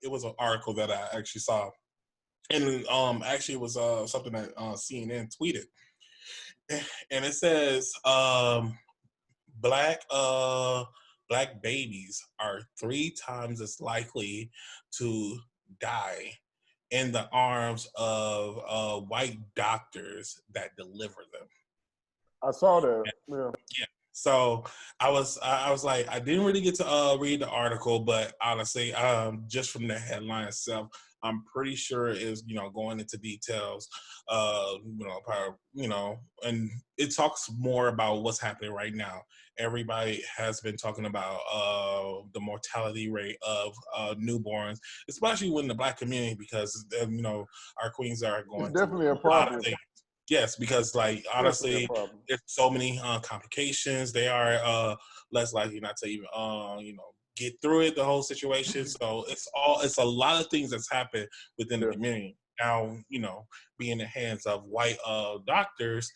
it was an article that I actually saw, and actually it was something that CNN tweeted, and it says black black babies are 3 times as likely to die in the arms of white doctors that deliver them. I saw that. Yeah. Yeah. So I was like, I didn't really get to read the article, but honestly, just from the headline itself, I'm pretty sure it is, going into details, and it talks more about what's happening right now. Everybody has been talking about the mortality rate of newborns, especially within the Black community, because our queens are It's going through definitely a a lot of problem. things. Yes, because like Definitely a honestly, problem. there's so many complications. They are less likely not to even get through it, the whole situation. So it's a lot of things that's happened within the Yeah. community. Now, being in the hands of white doctors,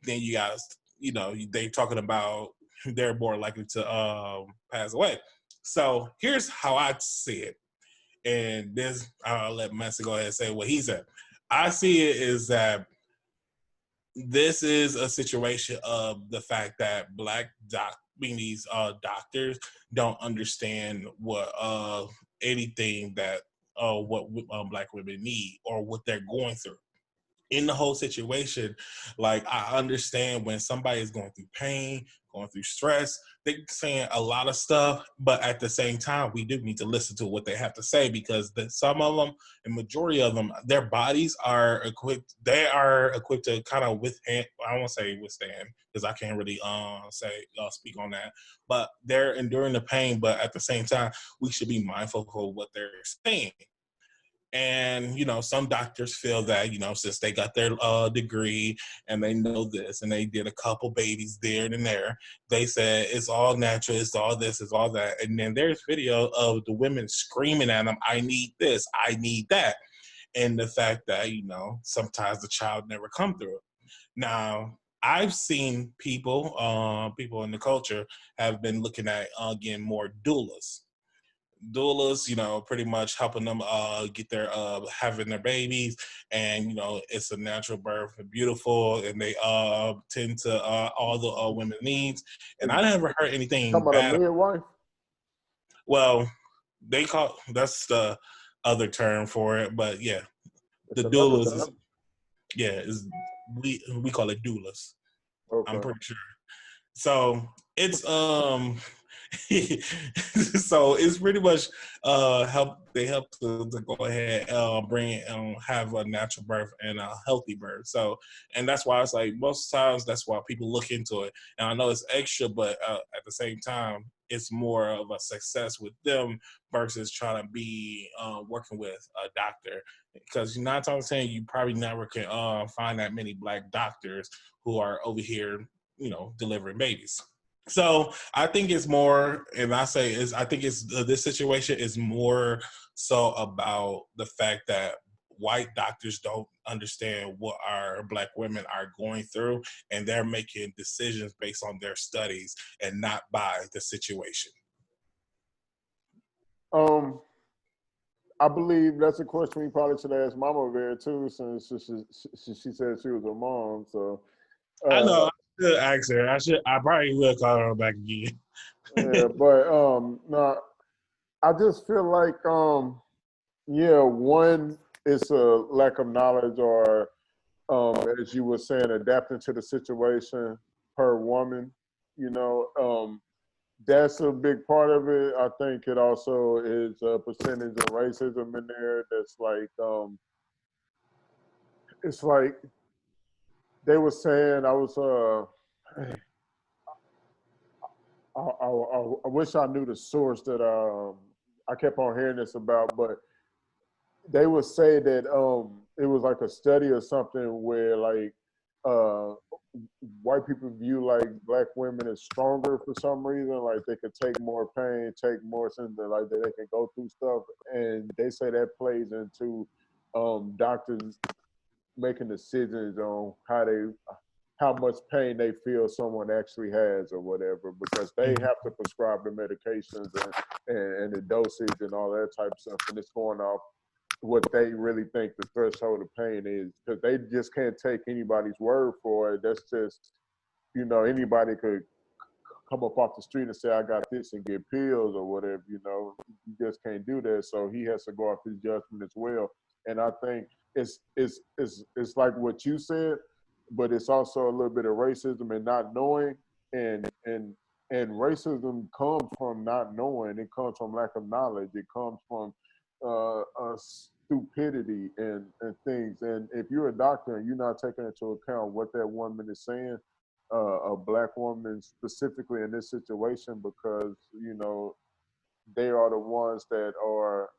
then you guys, they talking about they're more likely to pass away. So here's how I see it. And this, I'll let Mansa go ahead and say what he said. I see it is that this is a situation of the fact that these doctors don't understand what anything that what Black women need or what they're going through in the whole situation. Like, I understand when somebody is going through pain, going through stress, they're saying a lot of stuff, but at the same time, we do need to listen to what they have to say, because some of them, and majority of them, their bodies are equipped. They are equipped to kind of withstand. I won't say withstand, because I can't really speak on that. But they're enduring the pain. But at the same time, we should be mindful of what they're saying. And, some doctors feel that, since they got their degree and they know this and they did a couple babies there and there, they said it's all natural, it's all this, it's all that. And then there's video of the women screaming at them, I need this, I need that. And the fact that, sometimes the child never come through it. Now, I've seen people in the culture have been looking at getting more doulas, pretty much helping them get their having their babies, and it's a natural birth, beautiful, and they tend to all the women needs. And I never heard anything Talking about a bad. midwife? Well, they call that's the other term for it, but yeah, It's the another doulas is term. is we call it doulas. I'm Okay. pretty sure. So it's so it's pretty much help to go ahead bring have a natural birth and a healthy birth. So, and that's why it's like most times that's why people look into it. And I know it's extra, but at the same time, it's more of a success with them versus trying to be working with a doctor, because 9 times 10 you probably never can find that many Black doctors who are over here delivering babies. So I think it's more, and I think it's this situation is more so about the fact that white doctors don't understand what our Black women are going through, and they're making decisions based on their studies and not by the situation. Um, I believe that's a question we probably should ask Mama over there too, since she said she was a mom. So, I uh, know. I should ask her. I probably will call her back again. yeah, but no, I just feel like yeah, one is a lack of knowledge, or as you were saying, adapting to the situation per woman. You know, that's a big part of it. I think it also is a percentage of racism in there. That's like, it's like they were saying. I wish I knew the source that I kept on hearing this about, but they would say that it was like a study or something where like uh, white people view like Black women as stronger for some reason, like they could take more pain, take more something, like that they can go through stuff, and they say that plays into doctors making decisions on how they how much pain they feel someone actually has or whatever, because they have to prescribe the medications and the dosage and all that type of stuff, and it's going off what they really think the threshold of pain is, because they just can't take anybody's word for it. That's just, anybody could come up off the street and say, I got this and get pills or whatever, you just can't do that. So he has to go off his judgment as well. And I think it's like what you said, but it's also a little bit of racism and not knowing. And racism comes from not knowing. It comes from lack of knowledge. It comes from stupidity and things. And if you're a doctor and you're not taking into account what that woman is saying, a black woman specifically in this situation, because they are the ones that are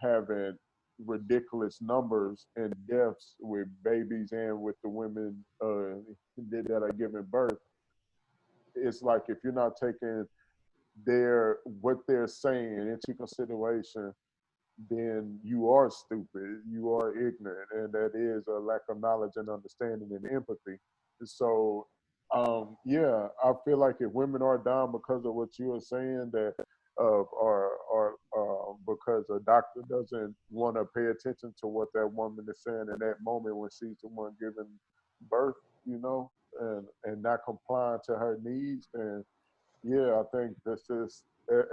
having ridiculous numbers and deaths with babies and with the women that are giving birth. It's like, if you're not taking what they're saying into consideration, then you are stupid, you are ignorant, and that is a lack of knowledge and understanding and empathy. So, yeah, I feel like if women are down because of what you are saying, that or because a doctor doesn't want to pay attention to what that woman is saying in that moment when she's the one giving birth, and not complying to her needs, and yeah, I think this is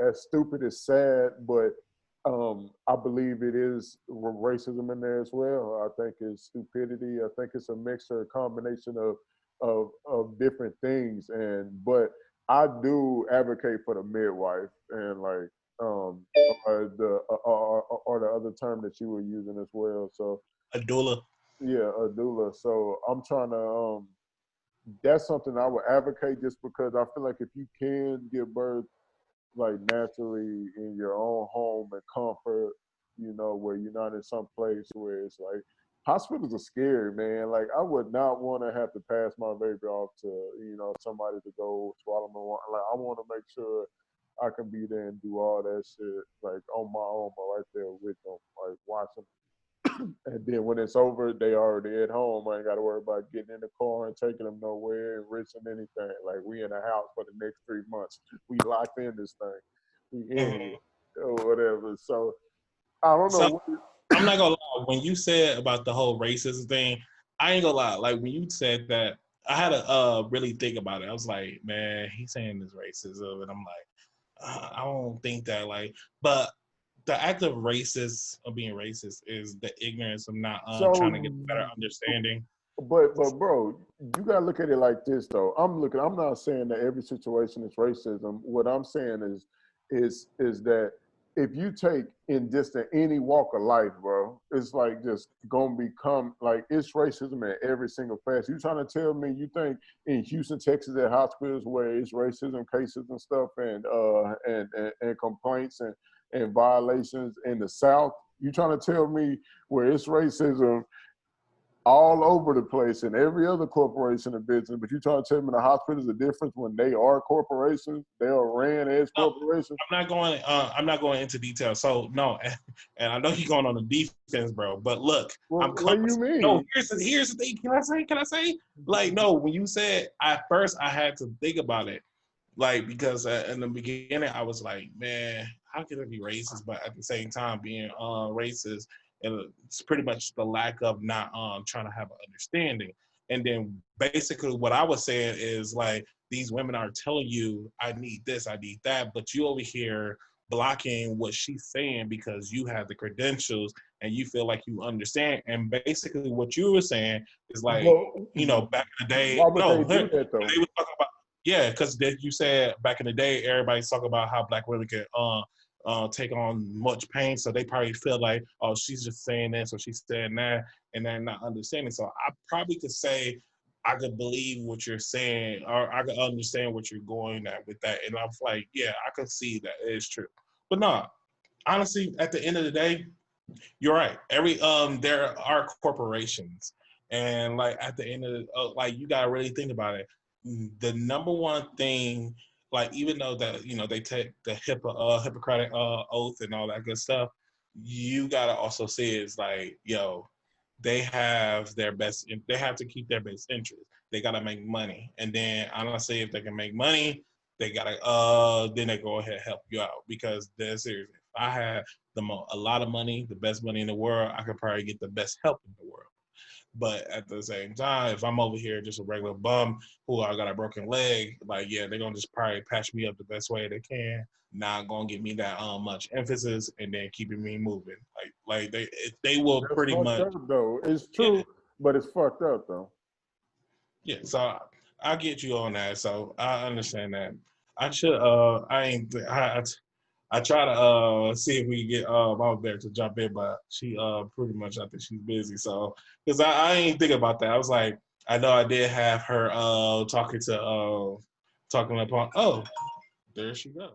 as stupid as sad, but I believe it is racism in there as well. I think it's stupidity. I think it's a mixture, a combination of different things. But I do advocate for the midwife and like or the other term that you were using as well. So A doula. yeah, a doula. So I'm trying to that's something I would advocate, just because I feel like if you can give birth like naturally in your own home and comfort, where you're not in some place where it's like, hospitals are scary, man. Like, I would not want to have to pass my baby off to, somebody to go swallow my one. Like, I want to make sure I can be there and do all that shit, like on my own, but right there with them, like watching. And then when it's over, they already at home. I ain't got to worry about getting in the car and taking them nowhere and risking anything. Like, we in a house for the next 3 months. We locked in this thing. We in Mm-hmm. here or whatever. So I don't So know. I'm not gonna lie. When you said about the whole racism thing, I ain't gonna lie. Like when you said that, I had to really think about it. I was like, man, he's saying this racism, and I'm like, I don't think that. Like, but the act of racist of being racist is the ignorance of not trying to get a better So, understanding. but bro, you gotta look at it like this though. I'm not saying that every situation is racism. What I'm saying is that if you take in just in any walk of life, bro, it's like just gonna become like, it's racism in every single facet. You trying to tell me you think in Houston, Texas, at hospitals where it's racism cases and stuff, and complaints and violations in the South, you trying to tell me where it's racism all over the place in every other corporation and business, but you trying to tell me the hospitals are different when they are corporations? They are ran as No, corporations. I'm not going. I'm not going into detail. So no, and I know you're going on the defense, bro. But look, I'm What coming. do you No, mean? here's the thing. Can I say? Can I say? Like no, when you said at first, I had to think about it. Like because in the beginning, I was like, man, how can it be racist? But at the same time, being racist, and it's pretty much the lack of not trying to have an understanding. And then basically, what I was saying is like these women are telling you, I need this, I need that, but you over here blocking what she's saying because you have the credentials and you feel like you understand. And basically, what you were saying is like, But back in the day, why would no, they they do that though? were talking about, yeah, because you said back in the day, everybody's talking about how black women can take on much pain. So they probably feel like, oh, she's just saying this or she's saying that, and they're not understanding. So I probably could say I could believe what you're saying, or I could understand what you're going at with that. And I'm like, yeah, I could see that it is true. But no, honestly, at the end of the day, you're right. There are corporations, and like at the end of like you gotta really think about it. The number one thing, like even though that they take the Hippocratic oath and all that good stuff, you gotta also see is like, yo, they have their best. They have to keep their best interest. They gotta make money, and then honestly, if they can make money, they gotta then they go ahead and help you out because they're serious. If I had a lot of money, the best money in the world, I could probably get the best help in the world. But at the same time, if I'm over here just a regular bum who I got a broken leg, like yeah, they're gonna just probably patch me up the best way they can. Not gonna give me that much emphasis, and then keeping me moving. Like they will That's pretty fucked much up though. It's yeah true, but it's fucked up though. yeah. So I get you on that. So I understand that. I should I ain't I try to see if we can get Mama Bear to jump in, but she pretty much I think she's busy. So because I ain't think about that. I was like, I know I did have her talking upon there she goes.